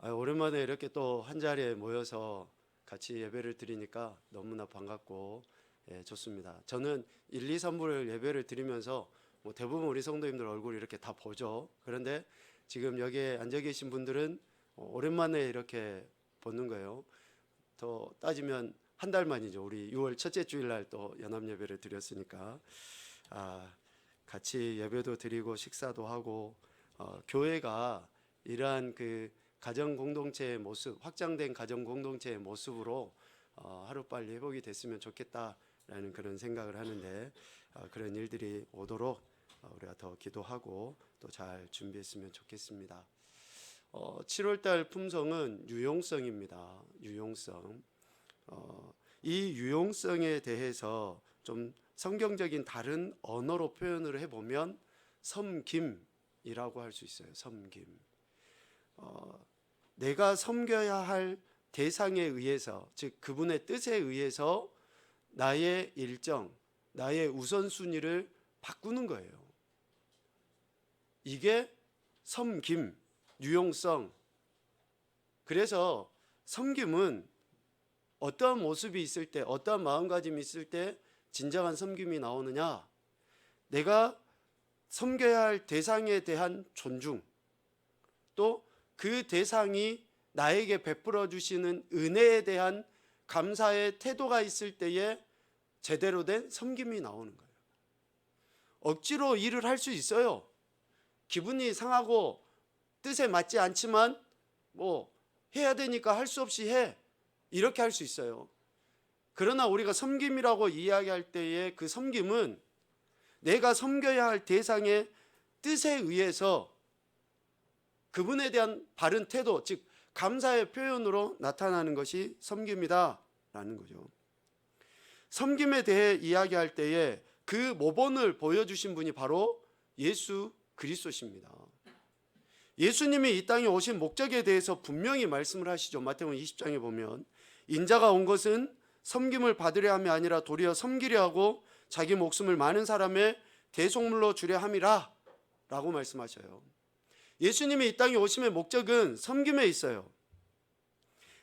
오랜만에 이렇게 또 한 자리에 모여서 같이 예배를 드리니까 너무나 반갑고 좋습니다. 저는 1, 2, 3부를 예배를 드리면서 대부분 우리 성도님들 얼굴 이렇게 다 보죠. 그런데 지금 여기에 앉아 계신 분들은 오랜만에 이렇게 보는 거예요. 더 따지면 한 달 만이죠. 우리 6월 첫째 주일날 또 연합 예배를 드렸으니까 같이 예배도 드리고 식사도 하고 교회가 이러한 그 가정 공동체의 모습, 확장된 가정 공동체의 모습으로 하루빨리 회복이 됐으면 좋겠다라는 그런 생각을 하는데 그런 일들이 오도록 우리가 더 기도하고 또 잘 준비했으면 좋겠습니다. 7월달 품성은 유용성입니다. 유용성. 이 유용성에 대해서 좀 성경적인 다른 언어로 표현을 해보면 섬김이라고 할 수 있어요. 섬김. 내가 섬겨야 할 대상에 의해서, 즉 그분의 뜻에 의해서 나의 일정, 나의 우선순위를 바꾸는 거예요. 이게 섬김, 유용성. 그래서 섬김은 어떠한 모습이 있을 때, 어떠한 마음가짐이 있을 때 진정한 섬김이 나오느냐? 내가 섬겨야 할 대상에 대한 존중, 또 그 대상이 나에게 베풀어 주시는 은혜에 대한 감사의 태도가 있을 때에 제대로 된 섬김이 나오는 거예요. 억지로 일을 할 수 있어요. 기분이 상하고 뜻에 맞지 않지만 해야 되니까 할 수 없이 해. 이렇게 할 수 있어요. 그러나 우리가 섬김이라고 이야기할 때의 그 섬김은 내가 섬겨야 할 대상의 뜻에 의해서 그분에 대한 바른 태도, 즉 감사의 표현으로 나타나는 것이 섬김이다라는 거죠. 섬김에 대해 이야기할 때에 그 모본을 보여주신 분이 바로 예수 그리스도십니다. 예수님이 이 땅에 오신 목적에 대해서 분명히 말씀을 하시죠. 마태복음 20장에 보면 인자가 온 것은 섬김을 받으려 함이 아니라 도리어 섬기려 하고 자기 목숨을 많은 사람의 대속물로 주려 함이라 라고 말씀하셔요. 예수님이 이 땅에 오심의 목적은 섬김에 있어요.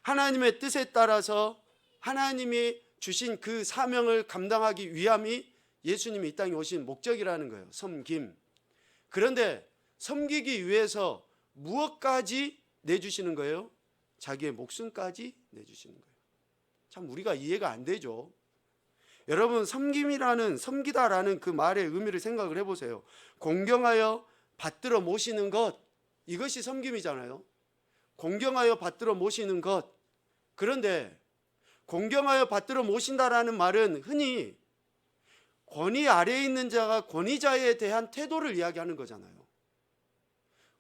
하나님의 뜻에 따라서 하나님이 주신 그 사명을 감당하기 위함이 예수님이 이 땅에 오신 목적이라는 거예요. 섬김. 그런데 섬기기 위해서 무엇까지 내주시는 거예요? 자기의 목숨까지 내주시는 거예요. 참 우리가 이해가 안 되죠. 여러분, 섬기다라는 그 말의 의미를 생각을 해보세요. 공경하여 받들어 모시는 것, 이것이 섬김이잖아요. 공경하여 받들어 모시는 것. 그런데 공경하여 받들어 모신다라는 말은 흔히 권위 아래에 있는 자가 권위자에 대한 태도를 이야기하는 거잖아요.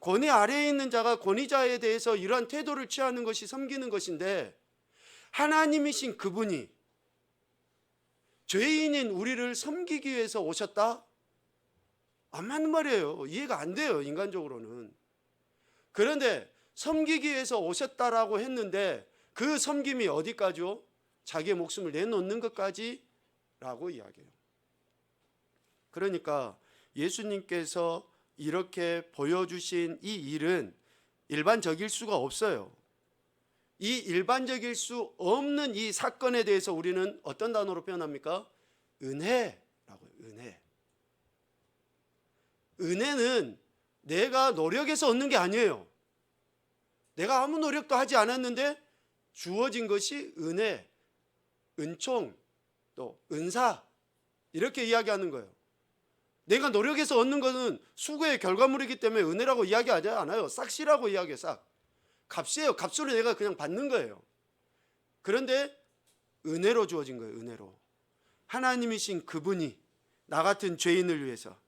권위 아래에 있는 자가 권위자에 대해서 이러한 태도를 취하는 것이 섬기는 것인데, 하나님이신 그분이 죄인인 우리를 섬기기 위해서 오셨다? 안 맞는 말이에요. 이해가 안 돼요, 인간적으로는. 그런데 섬기기 위해서 오셨다라고 했는데 그 섬김이 어디까지요? 자기의 목숨을 내놓는 것까지라고 이야기해요. 그러니까 예수님께서 이렇게 보여주신 이 일은 일반적일 수가 없어요. 이 일반적일 수 없는 이 사건에 대해서 우리는 어떤 단어로 표현합니까? 은혜라고요. 은혜. 은혜는 내가 노력해서 얻는 게 아니에요. 내가 아무 노력도 하지 않았는데 주어진 것이 은혜, 은총, 또 은사, 이렇게 이야기하는 거예요. 내가 노력해서 얻는 것은 수고의 결과물이기 때문에 은혜라고 이야기하지 않아요. 싹시라고 이야기해요. 싹. 값이에요. 값으로 내가 그냥 받는 거예요. 그런데 은혜로 주어진 거예요. 은혜로. 하나님이신 그분이 나 같은 죄인을 위해서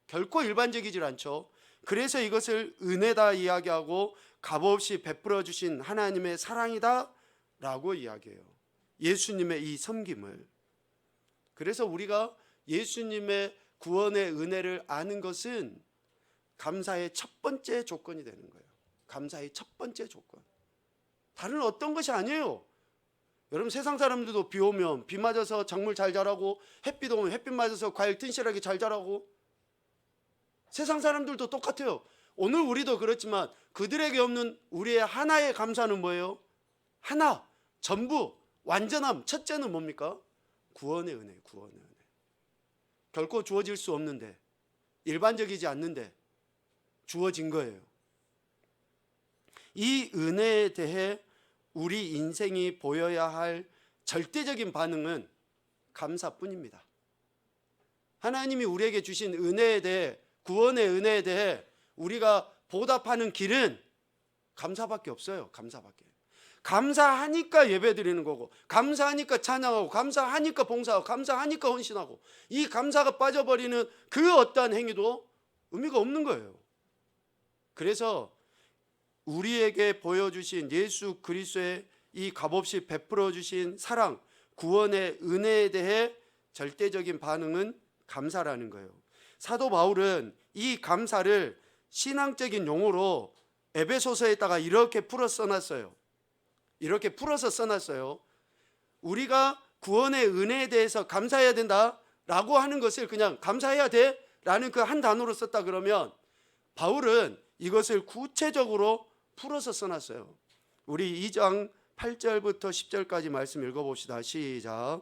결코 일반적이질 않죠. 그래서 이것을 은혜다 이야기하고 값없이 베풀어 주신 하나님의 사랑이다 라고 이야기해요. 예수님의 이 섬김을. 그래서 우리가 예수님의 구원의 은혜를 아는 것은 감사의 첫 번째 조건이 되는 거예요. 감사의 첫 번째 조건. 다른 어떤 것이 아니에요. 여러분, 세상 사람들도 비 오면 비 맞아서 작물 잘 자라고, 햇빛 오면 햇빛 맞아서 과일 튼실하게 잘 자라고, 세상 사람들도 똑같아요. 오늘 우리도 그렇지만 그들에게 없는 우리의 하나의 감사는 뭐예요? 하나, 전부, 완전함. 첫째는 뭡니까? 구원의 은혜, 구원의 은혜. 결코 주어질 수 없는데, 일반적이지 않는데 주어진 거예요. 이 은혜에 대해 우리 인생이 보여야 할 절대적인 반응은 감사뿐입니다. 하나님이 우리에게 주신 은혜에 대해, 구원의 은혜에 대해 우리가 보답하는 길은 감사밖에 없어요. 감사밖에. 감사하니까 예배드리는 거고, 감사하니까 찬양하고, 감사하니까 봉사하고, 감사하니까 헌신하고, 이 감사가 빠져버리는 그 어떠한 행위도 의미가 없는 거예요. 그래서 우리에게 보여주신 예수 그리스도의 이 값없이 베풀어 주신 사랑, 구원의 은혜에 대해 절대적인 반응은 감사라는 거예요. 사도 바울은 이 감사를 신앙적인 용어로 에베소서에다가 이렇게 풀어 써놨어요. 이렇게 풀어서 써놨어요. 우리가 구원의 은혜에 대해서 감사해야 된다라고 하는 것을 그냥 감사해야 돼라는 그 한 단어로 썼다 그러면, 바울은 이것을 구체적으로 풀어서 써놨어요. 우리 2장 8절부터 10절까지 말씀 읽어봅시다. 시작.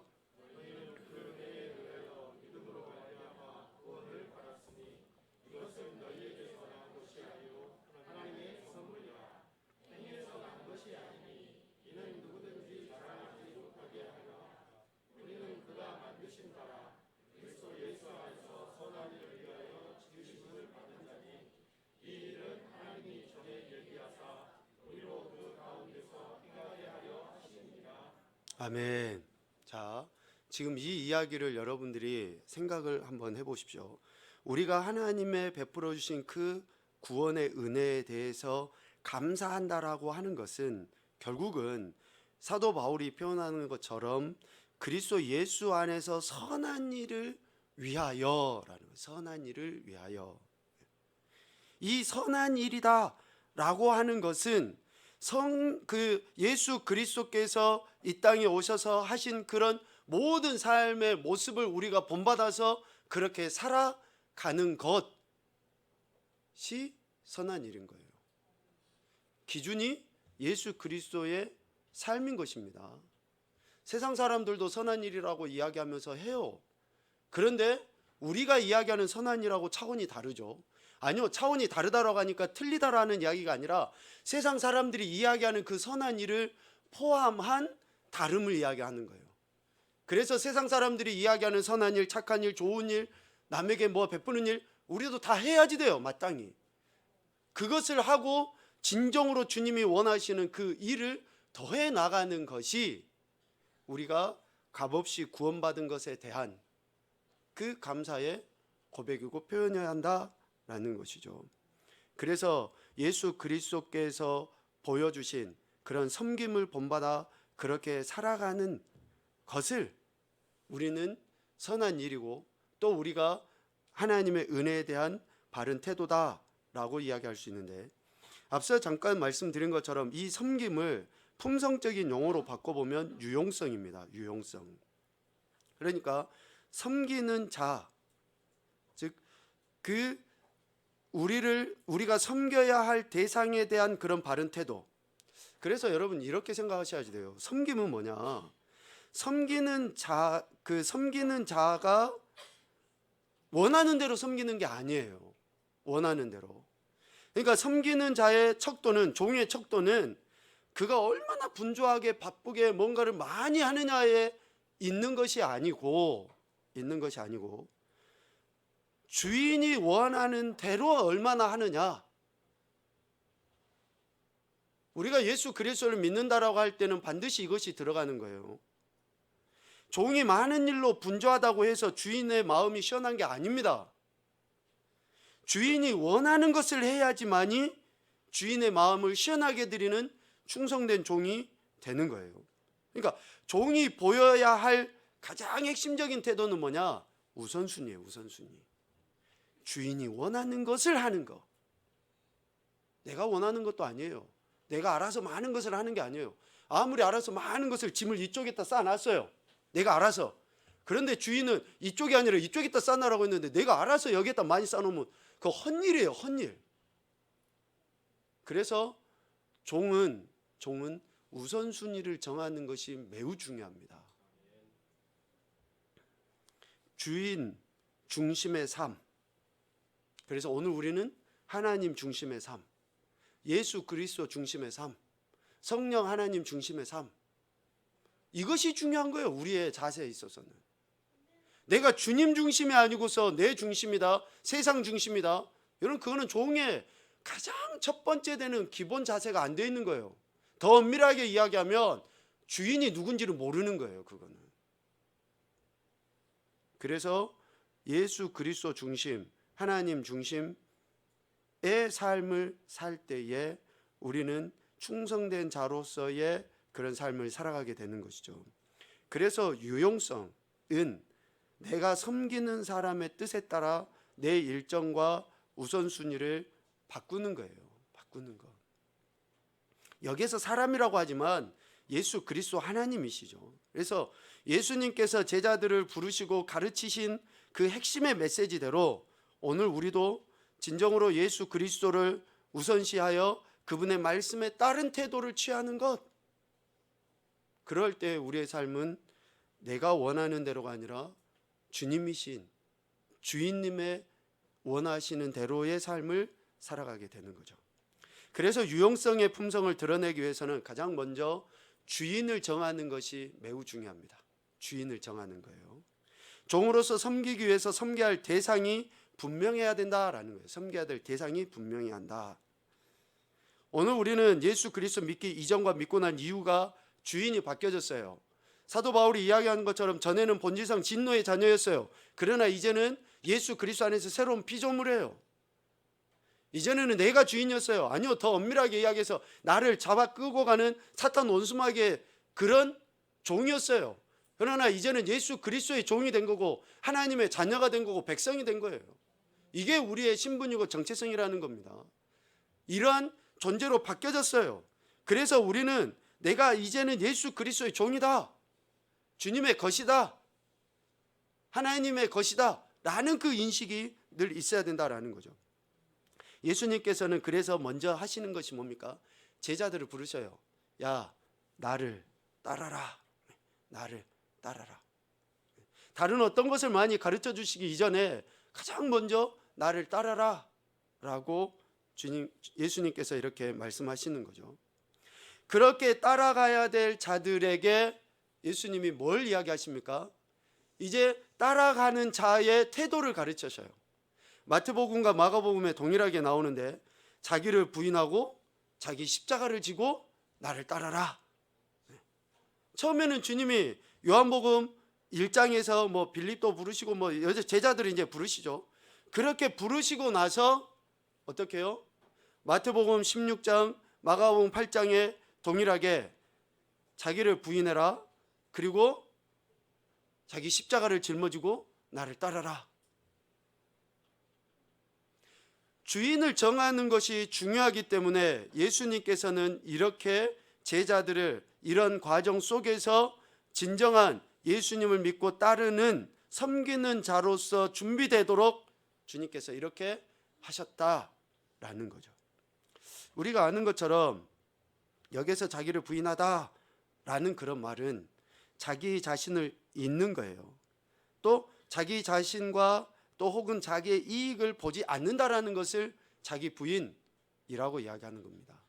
아멘. 자, 지금 이 이야기를 여러분들이 생각을 한번 해보십시오. 우리가 하나님의 베풀어 주신 그 구원의 은혜에 대해서 감사한다라고 하는 것은 결국은 사도 바울이 표현하는 것처럼 그리스도 예수 안에서 선한 일을 위하여라는 거예요. 선한 일을 위하여. 이 선한 일이다라고 하는 것은 예수 그리스도께서 이 땅에 오셔서 하신 그런 모든 삶의 모습을 우리가 본받아서 그렇게 살아가는 것이 선한 일인 거예요. 기준이 예수 그리스도의 삶인 것입니다. 세상 사람들도 선한 일이라고 이야기하면서 해요. 그런데 우리가 이야기하는 선한 일하고 차원이 다르죠. 아니요, 차원이 다르다라고 하니까 틀리다라는 이야기가 아니라 세상 사람들이 이야기하는 그 선한 일을 포함한 다름을 이야기하는 거예요. 그래서 세상 사람들이 이야기하는 선한 일, 착한 일, 좋은 일, 남에게 뭐 베푸는 일, 우리도 다 해야지 돼요, 마땅히. 그것을 하고 진정으로 주님이 원하시는 그 일을 더해 나가는 것이 우리가 값없이 구원받은 것에 대한 그 감사의 고백이고 표현해야 한다라는 것이죠. 그래서 예수 그리스도께서 보여주신 그런 섬김을 본받아 그렇게 살아가는 것을 우리는 선한 일이고 또 우리가 하나님의 은혜에 대한 바른 태도다라고 이야기할 수 있는데, 앞서 잠깐 말씀드린 것처럼 이 섬김을 품성적인 용어로 바꿔보면 유용성입니다. 유용성. 그러니까 섬기는 자, 즉 우리가 섬겨야 할 대상에 대한 그런 바른 태도. 그래서 여러분 이렇게 생각하셔야지 돼요. 섬김은 뭐냐? 섬기는 자가 원하는 대로 섬기는 게 아니에요. 원하는 대로. 그러니까 섬기는 자의 척도는, 종의 척도는 그가 얼마나 분주하게 바쁘게 뭔가를 많이 하느냐에 있는 것이 아니고 주인이 원하는 대로 얼마나 하느냐. 우리가 예수 그리스도를 믿는다라고 할 때는 반드시 이것이 들어가는 거예요. 종이 많은 일로 분주하다고 해서 주인의 마음이 시원한 게 아닙니다. 주인이 원하는 것을 해야지만이 주인의 마음을 시원하게 드리는 충성된 종이 되는 거예요. 그러니까 종이 보여야 할 가장 핵심적인 태도는 뭐냐? 우선순위예요. 우선순위. 주인이 원하는 것을 하는 것. 내가 원하는 것도 아니에요. 내가 알아서 많은 것을 하는 게 아니에요. 아무리 알아서 많은 것을 짐을 이쪽에다 쌓아놨어요. 내가 알아서. 그런데 주인은 이쪽이 아니라 이쪽에다 쌓아놓으라고 했는데 내가 알아서 여기에다 많이 쌓아놓으면 그거 헛일이에요. 헛일. 그래서 종은 우선순위를 정하는 것이 매우 중요합니다. 주인 중심의 삶. 그래서 오늘 우리는 하나님 중심의 삶, 예수 그리스도 중심의 삶, 성령 하나님 중심의 삶, 이것이 중요한 거예요. 우리의 자세에 있어서는. 내가 주님 중심이 아니고서 내 중심이다, 세상 중심이다, 여러분 그거는 종의 가장 첫 번째 되는 기본 자세가 안 돼 있는 거예요. 더 엄밀하게 이야기하면 주인이 누군지를 모르는 거예요. 그거는. 그래서 예수 그리스도 중심, 하나님 중심의 삶을 살 때에 우리는 충성된 자로서의 그런 삶을 살아가게 되는 것이죠. 그래서 유용성은 내가 섬기는 사람의 뜻에 따라 내 일정과 우선순위를 바꾸는 거예요. 바꾸는 거. 여기에서 사람이라고 하지만 예수 그리스도 하나님이시죠. 그래서 예수님께서 제자들을 부르시고 가르치신 그 핵심의 메시지대로 오늘 우리도 진정으로 예수 그리스도를 우선시하여 그분의 말씀에 따른 태도를 취하는 것. 그럴 때 우리의 삶은 내가 원하는 대로가 아니라 주님이신 주인님의 원하시는 대로의 삶을 살아가게 되는 거죠. 그래서 유용성의 품성을 드러내기 위해서는 가장 먼저 주인을 정하는 것이 매우 중요합니다. 주인을 정하는 거예요. 종으로서 섬기기 위해서 섬겨야 할 대상이 분명해야 된다라는 거예요. 섬겨야 될 대상이 분명해야 한다. 오늘 우리는 예수 그리스도 믿기 이전과 믿고 난 이유가 주인이 바뀌어졌어요. 사도 바울이 이야기하는 것처럼 전에는 본질상 진노의 자녀였어요. 그러나 이제는 예수 그리스도 안에서 새로운 피조물이에요. 이전에는 내가 주인이었어요. 아니요, 더 엄밀하게 이야기해서 나를 잡아 끌고 가는 사탄 원수마귀의 그런 종이었어요. 그러나 이제는 예수 그리스도의 종이 된 거고 하나님의 자녀가 된 거고 백성이 된 거예요. 이게 우리의 신분이고 정체성이라는 겁니다. 이러한 존재로 바뀌어졌어요. 그래서 우리는 내가 이제는 예수 그리스도의 종이다, 주님의 것이다, 하나님의 것이다 라는 그 인식이 늘 있어야 된다라는 거죠. 예수님께서는 그래서 먼저 하시는 것이 뭡니까? 제자들을 부르셔요. 야, 나를 따라라. 나를 따라라. 다른 어떤 것을 많이 가르쳐 주시기 이전에 가장 먼저 나를 따라라 라고 예수님께서 이렇게 말씀하시는 거죠. 그렇게 따라가야 될 자들에게 예수님이 뭘 이야기하십니까? 이제 따라가는 자의 태도를 가르치셔요. 마태복음과 마가복음에 동일하게 나오는데 자기를 부인하고 자기 십자가를 지고 나를 따라라. 처음에는 주님이 요한복음 1장에서 뭐 빌립도 부르시고 뭐 제자들을 이제 부르시죠. 그렇게 부르시고 나서 어떻게 해요? 마태복음 16장, 마가복음 8장에 동일하게 자기를 부인해라. 그리고 자기 십자가를 짊어지고 나를 따라라. 주인을 정하는 것이 중요하기 때문에 예수님께서는 이렇게 제자들을 이런 과정 속에서 진정한 예수님을 믿고 따르는 섬기는 자로서 준비되도록 주님께서 이렇게 하셨다라는 거죠. 우리가 아는 것처럼 여기서 자기를 부인하다라는 그런 말은 자기 자신을 잊는 거예요. 또 자기 자신과 또 혹은 자기의 이익을 보지 않는다라는 것을 자기 부인이라고 이야기하는 겁니다.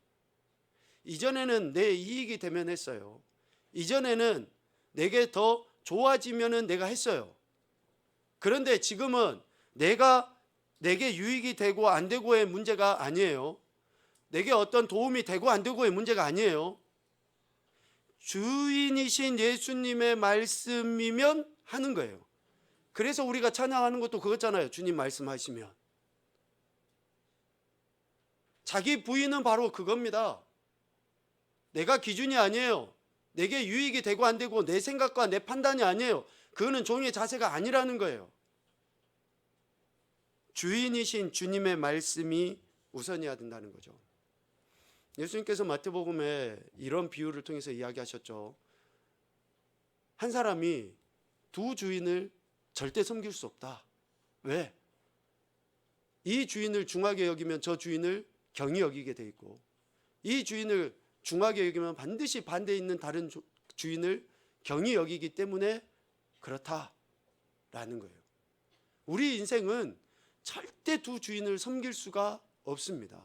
이전에는 내 이익이 되면 했어요. 이전에는 내게 더 좋아지면은 내가 했어요. 그런데 지금은 내게 유익이 되고 안 되고의 문제가 아니에요. 내게 어떤 도움이 되고 안 되고의 문제가 아니에요. 주인이신 예수님의 말씀이면 하는 거예요. 그래서 우리가 찬양하는 것도 그거잖아요. 주님 말씀하시면. 자기 부인은 바로 그겁니다. 내가 기준이 아니에요. 내게 유익이 되고 안 되고 내 생각과 내 판단이 아니에요. 그거는 종의 자세가 아니라는 거예요. 주인이신 주님의 말씀이 우선이어야 된다는 거죠. 예수님께서 마태복음에 이런 비유를 통해서 이야기하셨죠. 한 사람이 두 주인을 절대 섬길 수 없다. 왜? 이 주인을 중하게 여기면 저 주인을 경히 여기게 돼 있고, 이 주인을 중하게 여기면 반드시 반대에 있는 다른 주인을 경히 여기기 때문에 그렇다라는 거예요. 우리 인생은 절대 두 주인을 섬길 수가 없습니다.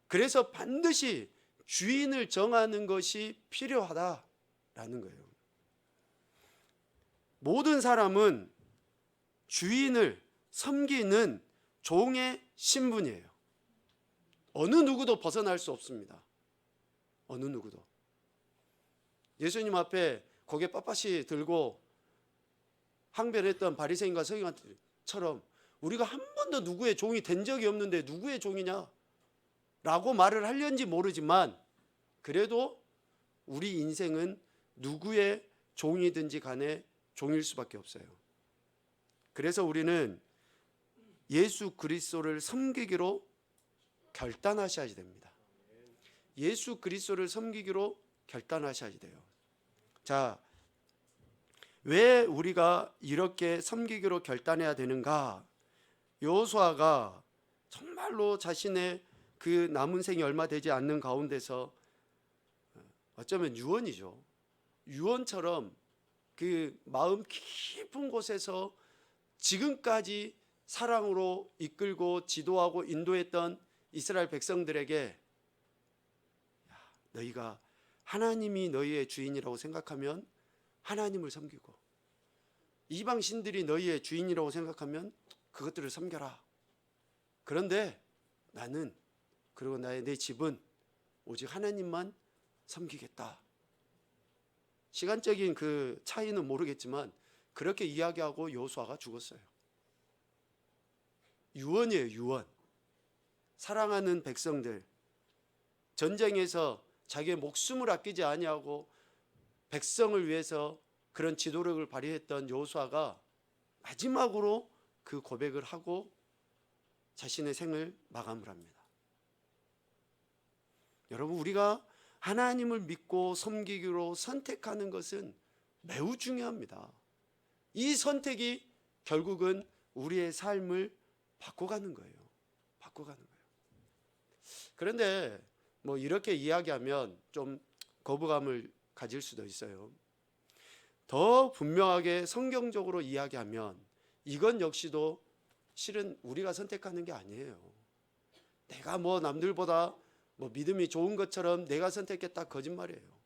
그래서 반드시 주인을 정하는 것이 필요하다라는 거예요. 모든 사람은 주인을 섬기는 종의 신분이에요. 어느 누구도 벗어날 수 없습니다. 어느 누구도. 예수님 앞에 고개 빳빳이 들고 항변했던 바리새인과 서기관처럼 우리가 한 번도 누구의 종이 된 적이 없는데 누구의 종이냐? 라고 말을 하려는지 모르지만 그래도 우리 인생은 누구의 종이든지 간에 종일 수밖에 없어요. 그래서 우리는 예수 그리스도를 섬기기로 결단하셔야 됩니다. 예수 그리스도를 섬기기로 결단하셔야 돼요. 자, 왜 우리가 이렇게 섬기기로 결단해야 되는가? 여호수아가 정말로 자신의 그 남은 생이 얼마 되지 않는 가운데서 어쩌면 유언이죠. 유언처럼 그 마음 깊은 곳에서 지금까지 사랑으로 이끌고 지도하고 인도했던 이스라엘 백성들에게, 너희가 하나님이 너희의 주인이라고 생각하면 하나님을 섬기고, 이방 신들이 너희의 주인이라고 생각하면 그것들을 섬겨라. 그런데 나는, 그리고 내 집은 오직 하나님만 섬기겠다. 시간적인 그 차이는 모르겠지만 그렇게 이야기하고 여호수아가 죽었어요. 유언이에요, 유언. 사랑하는 백성들, 전쟁에서 자기의 목숨을 아끼지 아니하고 백성을 위해서 그런 지도력을 발휘했던 여호수아가 마지막으로 그 고백을 하고 자신의 생을 마감을 합니다. 여러분, 우리가 하나님을 믿고 섬기기로 선택하는 것은 매우 중요합니다. 이 선택이 결국은 우리의 삶을 바꿔가는 거예요. 바꿔가는 거예요. 그런데 뭐 이렇게 이야기하면 좀 거부감을 가질 수도 있어요. 더 분명하게 성경적으로 이야기하면 이건 역시도 실은 우리가 선택하는 게 아니에요. 내가 뭐 남들보다 뭐 믿음이 좋은 것처럼 내가 선택했다, 거짓말이에요.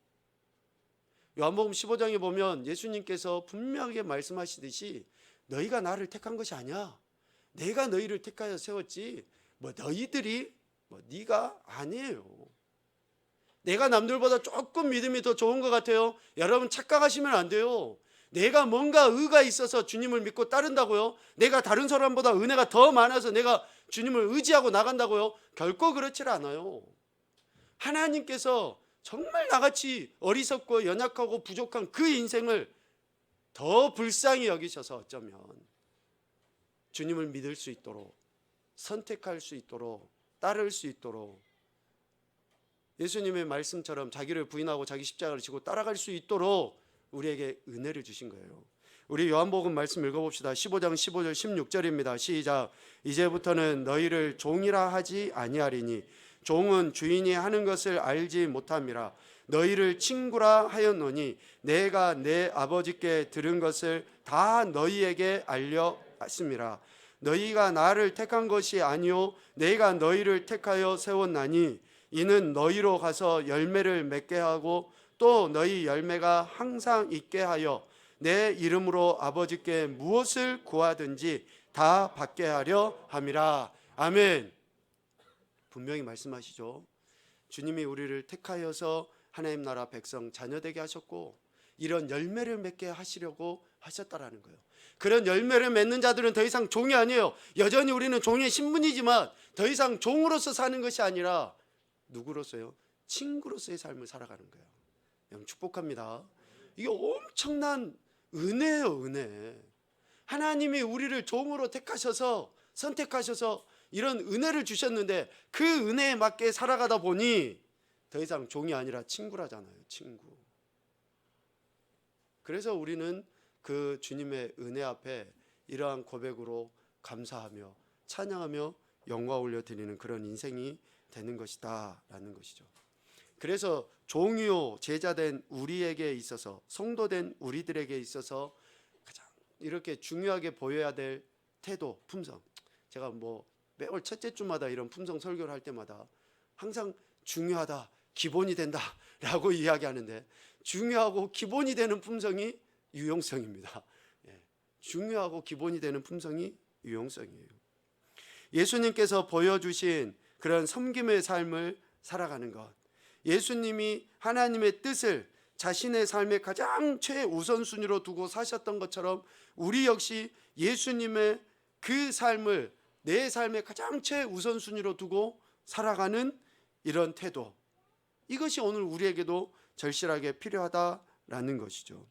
요한복음 15장에 보면 예수님께서 분명하게 말씀하시듯이 너희가 나를 택한 것이 아니야. 내가 너희를 택하여 세웠지 뭐 너희들이 뭐 네가 아니에요. 내가 남들보다 조금 믿음이 더 좋은 것 같아요. 여러분 착각하시면 안 돼요. 내가 뭔가 의가 있어서 주님을 믿고 따른다고요? 내가 다른 사람보다 은혜가 더 많아서 내가 주님을 의지하고 나간다고요? 결코 그렇지 않아요. 하나님께서 정말 나같이 어리석고 연약하고 부족한 그 인생을 더 불쌍히 여기셔서 어쩌면 주님을 믿을 수 있도록, 선택할 수 있도록, 따를 수 있도록, 예수님의 말씀처럼 자기를 부인하고 자기 십자가를 지고 따라갈 수 있도록 우리에게 은혜를 주신 거예요. 우리 요한복음 말씀 읽어봅시다. 15장 15절 16절입니다. 시작. 이제부터는 너희를 종이라 하지 아니하리니 종은 주인이 하는 것을 알지 못함이라. 너희를 친구라 하였노니 내가 내 아버지께 들은 것을 다 너희에게 알려왔음이라. 너희가 나를 택한 것이 아니요 내가 너희를 택하여 세웠나니 이는 너희로 가서 열매를 맺게 하고 또 너희 열매가 항상 있게 하여 내 이름으로 아버지께 무엇을 구하든지 다 받게 하려 함이라. 아멘. 분명히 말씀하시죠. 주님이 우리를 택하여서 하나님 나라 백성 자녀되게 하셨고 이런 열매를 맺게 하시려고 하셨다라는 거예요. 그런 열매를 맺는 자들은 더 이상 종이 아니에요. 여전히 우리는 종의 신분이지만 더 이상 종으로서 사는 것이 아니라 누구로서요? 친구로서의 삶을 살아가는 거예요. 여러분 축복합니다. 이게 엄청난 은혜예요, 은혜. 하나님이 우리를 종으로 택하셔서 선택하셔서 이런 은혜를 주셨는데 그 은혜에 맞게 살아가다 보니 더 이상 종이 아니라 친구라잖아요, 친구. 그래서 우리는 그 주님의 은혜 앞에 이러한 고백으로 감사하며 찬양하며 영광 올려드리는 그런 인생이 되는 것이다 라는 것이죠. 그래서 종이요 제자된 우리에게 있어서, 성도된 우리들에게 있어서 가장 이렇게 중요하게 보여야 될 태도, 품성. 제가 매월 첫째 주마다 이런 품성 설교를 할 때마다 항상 중요하다, 기본이 된다 라고 이야기하는데, 중요하고 기본이 되는 품성이 유용성입니다. 중요하고 기본이 되는 품성이 유용성이에요. 예수님께서 보여주신 그런 섬김의 삶을 살아가는 것, 예수님이 하나님의 뜻을 자신의 삶의 가장 최우선순위로 두고 사셨던 것처럼 우리 역시 예수님의 그 삶을 내 삶의 가장 최우선순위로 두고 살아가는 이런 태도, 이것이 오늘 우리에게도 절실하게 필요하다라는 것이죠.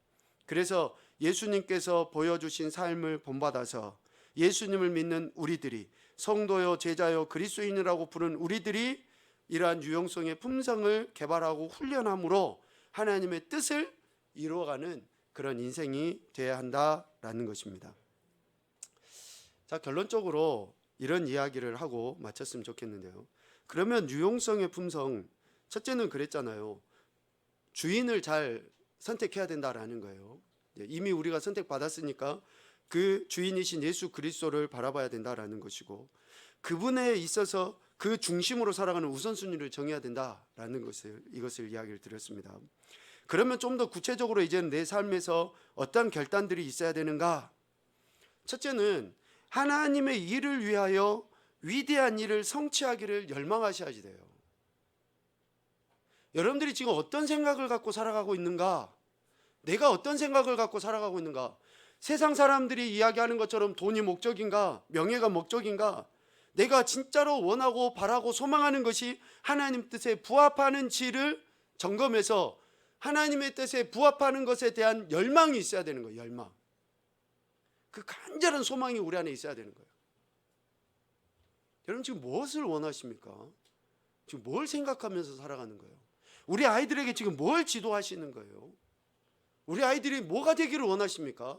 그래서 예수님께서 보여주신 삶을 본받아서 예수님을 믿는 우리들이, 성도요 제자요 그리스도인이라고 부른 우리들이 이러한 유용성의 품성을 개발하고 훈련함으로 하나님의 뜻을 이루어가는 그런 인생이 되어야 한다라는 것입니다. 자, 결론적으로 이런 이야기를 하고 마쳤으면 좋겠는데요. 그러면 유용성의 품성, 첫째는 그랬잖아요. 주인을 잘 선택해야 된다라는 거예요. 이미 우리가 선택받았으니까 그 주인이신 예수 그리스도를 바라봐야 된다라는 것이고, 그분에 있어서 그 중심으로 살아가는 우선순위를 정해야 된다라는 이것을 이야기를 드렸습니다. 그러면 좀 더 구체적으로 이제는 내 삶에서 어떤 결단들이 있어야 되는가? 첫째는 하나님의 일을 위하여 위대한 일을 성취하기를 열망하셔야지 돼요. 여러분들이 지금 어떤 생각을 갖고 살아가고 있는가? 내가 어떤 생각을 갖고 살아가고 있는가? 세상 사람들이 이야기하는 것처럼 돈이 목적인가? 명예가 목적인가? 내가 진짜로 원하고 바라고 소망하는 것이 하나님 뜻에 부합하는지를 점검해서 하나님의 뜻에 부합하는 것에 대한 열망이 있어야 되는 거예요. 열망. 그 간절한 소망이 우리 안에 있어야 되는 거예요. 여러분 지금 무엇을 원하십니까? 지금 뭘 생각하면서 살아가는 거예요? 우리 아이들에게 지금 뭘 지도하시는 거예요? 우리 아이들이 뭐가 되기를 원하십니까?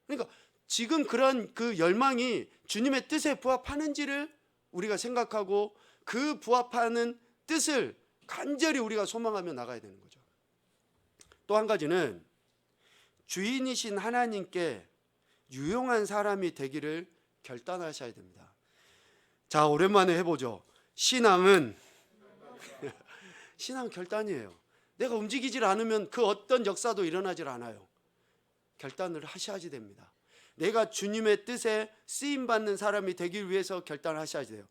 그러니까 지금 그런 그 열망이 주님의 뜻에 부합하는지를 우리가 생각하고 그 부합하는 뜻을 간절히 우리가 소망하며 나가야 되는 거죠. 또 한 가지는 주인이신 하나님께 유용한 사람이 되기를 결단하셔야 됩니다. 자, 오랜만에 해보죠. 신앙은 신앙 결단이에요. 내가 움직이질 않으면 그 어떤 역사도 일어나질 않아요. 결단을 하셔야지 됩니다. 내가 주님의 뜻에 쓰임받는 사람이 되기 위해서 결단하셔야지 돼요.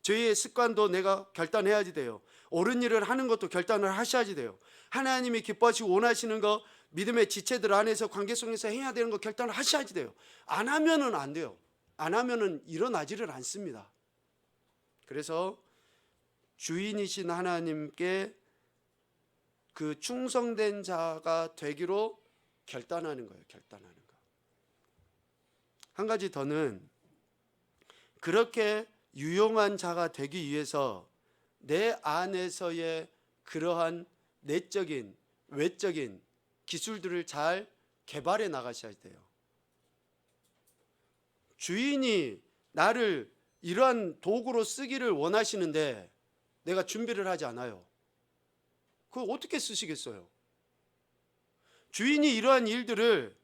죄의 습관도 내가 결단해야지 돼요. 옳은 일을 하는 것도 결단을 하셔야지 돼요. 하나님이 기뻐하시고 원하시는 거, 믿음의 지체들 안에서 관계 속에서 해야 되는 거 결단을 하셔야지 돼요. 안 하면은 안 돼요. 안 하면은 일어나지를 않습니다. 그래서 주인이신 하나님께 그 충성된 자가 되기로 결단하는 거예요. 결단하는 거. 한 가지 더는 그렇게 유용한 자가 되기 위해서 내 안에서의 그러한 내적인, 외적인 기술들을 잘 개발해 나가셔야 돼요. 주인이 나를 이러한 도구로 쓰기를 원하시는데 내가 준비를 하지 않아요. 그걸 어떻게 쓰시겠어요? 주인이 이러한 일들을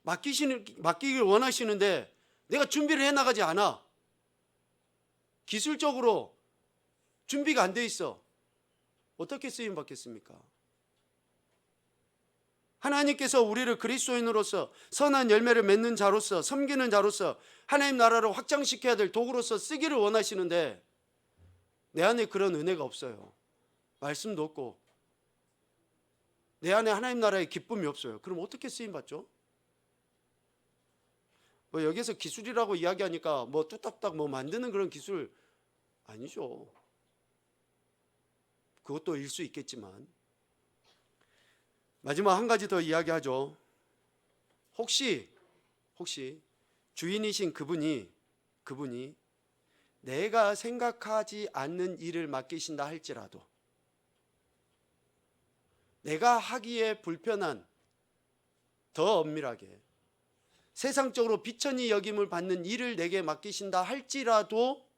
맡기길 원하시는데 내가 준비를 해나가지 않아. 기술적으로 준비가 안 돼 있어. 어떻게 쓰임 받겠습니까? 하나님께서 우리를 그리스도인으로서 선한 열매를 맺는 자로서, 섬기는 자로서 하나님 나라를 확장시켜야 될 도구로서 쓰기를 원하시는데 내 안에 그런 은혜가 없어요. 말씀도 없고 내 안에 하나님 나라의 기쁨이 없어요. 그럼 어떻게 쓰임 받죠? 여기서 기술이라고 이야기하니까 뚝딱딱 만드는 그런 기술 아니죠. 그것도 일 수 있겠지만, 마지막 한 가지 더 이야기하죠. 혹시 주인이신 그분이 내가 생각하지 않는 일을 맡기신다 할지라도 내가 하기에 불편한, 더 엄밀하게 세상적으로 비천히 여김을 받는 일을 내게 맡기신다 할지라도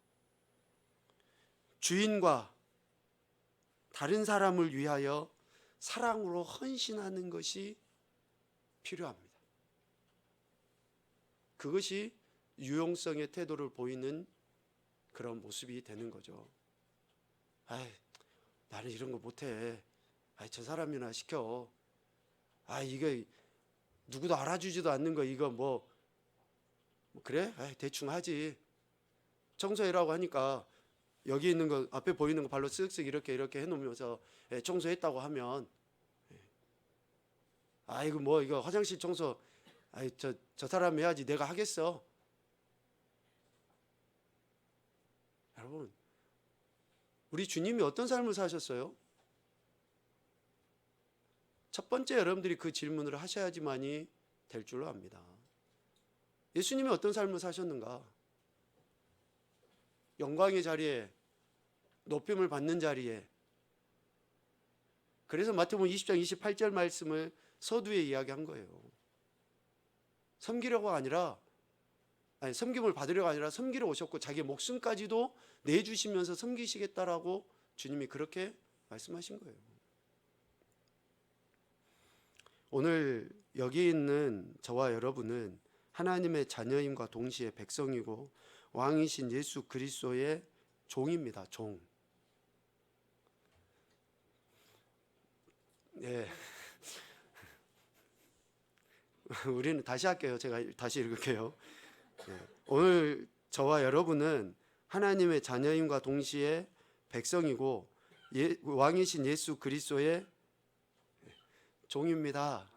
주인과 다른 사람을 위하여 사랑으로 헌신하는 것이 필요합니다. 그것이 유용성의 태도를 보이는 그런 모습이 되는 거죠. 아이, 나는 이런 거 못해. 아이, 저 사람이나 시켜. 아, 이거 누구도 알아주지도 않는 거 이거 뭐 그래? 아이, 대충 하지. 청소해라고 하니까 여기 있는 거 앞에 보이는 거 발로 쓱쓱 이렇게 해놓으면서 청소했다고 하면 아이고 뭐 이거 화장실 청소 아이 저 사람 해야지 내가 하겠어. 여러분, 우리 주님이 어떤 삶을 사셨어요? 첫 번째 여러분들이 그 질문을 하셔야지만이 될 줄로 압니다. 예수님이 어떤 삶을 사셨는가? 영광의 자리에, 높임을 받는 자리에. 그래서 마태복음 20장 28절 말씀을 서두에 이야기한 거예요. 섬기려고 아니라, 섬김을 받으려고 아니라 섬기러 오셨고 자기 목숨까지도 내주시면서 섬기시겠다라고 주님이 그렇게 말씀하신 거예요. 오늘 여기 있는 저와 여러분은 하나님의 자녀임과 동시에 백성이고 왕이신 예수 그리스도의 종입니다. 종. 예. 우리는 다시 할게요. 제가 다시 읽을게요. 예. 오늘 저와 여러분은 하나님의 자녀임과 동시에 백성이고 왕이신 예수 그리스도의 종입니다.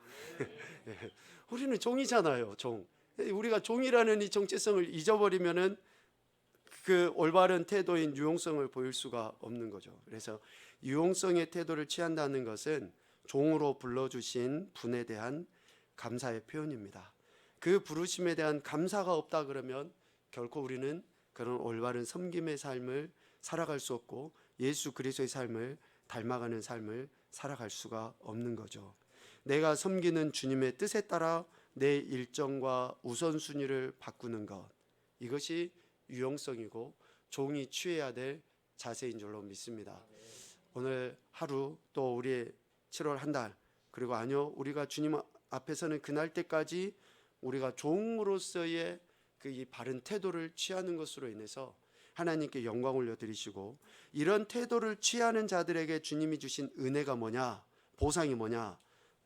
우리는 종이잖아요. 종. 우리가 종이라는 이 정체성을 잊어버리면은 그 올바른 태도인 유용성을 보일 수가 없는 거죠. 그래서 유용성의 태도를 취한다는 것은 종으로 불러주신 분에 대한 감사의 표현입니다. 그 부르심에 대한 감사가 없다 그러면 결코 우리는 그런 올바른 섬김의 삶을 살아갈 수 없고 예수 그리스도의 삶을 닮아가는 삶을 살아갈 수가 없는 거죠. 내가 섬기는 주님의 뜻에 따라 내 일정과 우선순위를 바꾸는 것, 이것이 유용성이고 종이 취해야 될 자세인 줄로 믿습니다. 오늘 하루 또 우리의 7월 한 달 그리고 우리가 주님 앞에서는 그날 때까지 우리가 종으로서의 그 이 바른 태도를 취하는 것으로 인해서 하나님께 영광 올려드리시고 이런 태도를 취하는 자들에게 주님이 주신 은혜가 뭐냐? 보상이 뭐냐?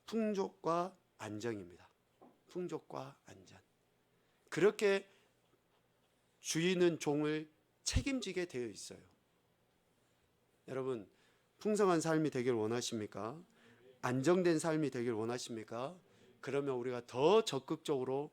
풍족과 안정입니다. 풍족과 안전. 그렇게 주인은 종을 책임지게 되어 있어요. 여러분, 풍성한 삶이 되길 원하십니까? 안정된 삶이 되길 원하십니까? 그러면 우리가 더 적극적으로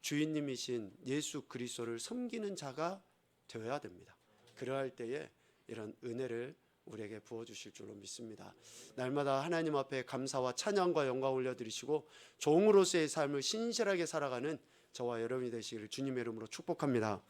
주인님이신 예수 그리스도를 섬기는 자가 되어야 됩니다. 그러할 때에 이런 은혜를 우리에게 부어주실 줄로 믿습니다. 날마다 하나님 앞에 감사와 찬양과 영광 올려드리시고 종으로서의 삶을 신실하게 살아가는 저와 여러분이 되시기를 주님의 이름으로 축복합니다.